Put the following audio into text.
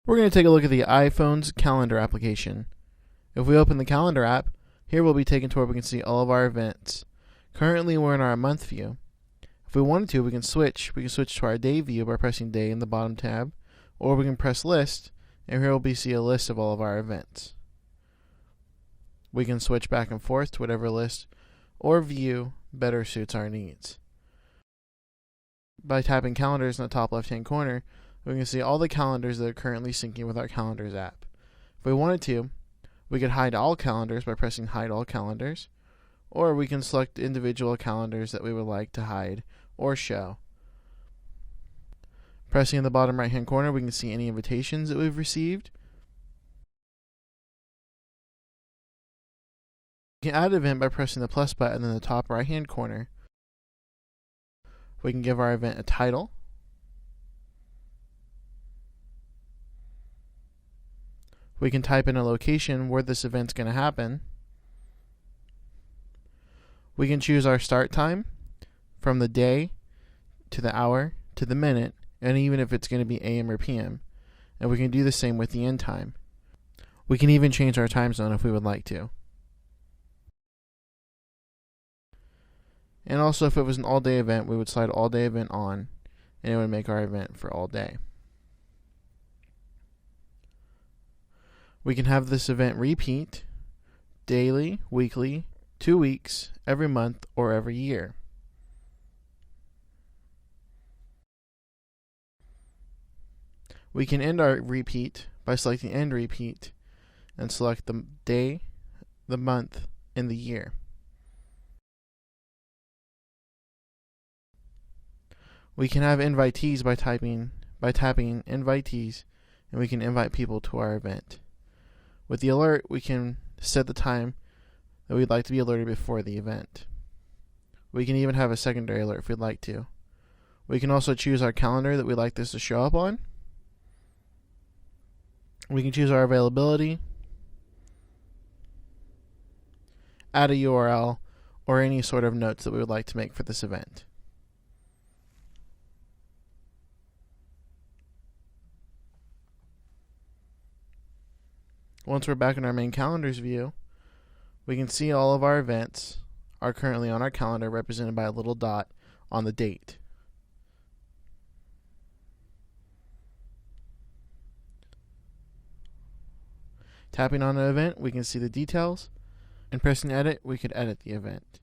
We're going to take a look at the iPhone's calendar application. If we open the calendar app, here we'll be taken to where we can see all of our events. Currently we're in our month view. If we wanted to, we can switch to our day view by pressing day in the bottom tab, or we can press list, and here we'll see a list of all of our events. We can switch back and forth to whatever list or view better suits our needs. By tapping calendars in the top left hand corner, we can see all the calendars that are currently syncing with our calendars app. If we wanted to, we could hide all calendars by pressing hide all calendars, or we can select individual calendars that we would like to hide or show. Pressing in the bottom right hand corner, we can see any invitations that we've received. We can add an event by pressing the plus button in the top right hand corner. We can give our event a title. We can type in a location where this event's going to happen. We can choose our start time from the day to the hour to the minute, and even if it's going to be AM or PM. And we can do the same with the end time. We can even change our time zone if we would like to. And also, if it was an all-day event, we would slide all-day event on, and it would make our event for all day. We can have this event repeat daily, weekly, 2 weeks, every month, or every year. We can end our repeat by selecting End Repeat and select the day, the month, and the year. We can have invitees by tapping invitees, and we can invite people to our event. With the alert, we can set the time that we'd like to be alerted before the event. We can even have a secondary alert if we'd like to. We can also choose our calendar that we'd like this to show up on. We can choose our availability, add a URL, or any sort of notes that we would like to make for this event. Once we're back in our main calendars view, we can see all of our events are currently on our calendar represented by a little dot on the date. Tapping on an event, we can see the details, and pressing edit, we could edit the event.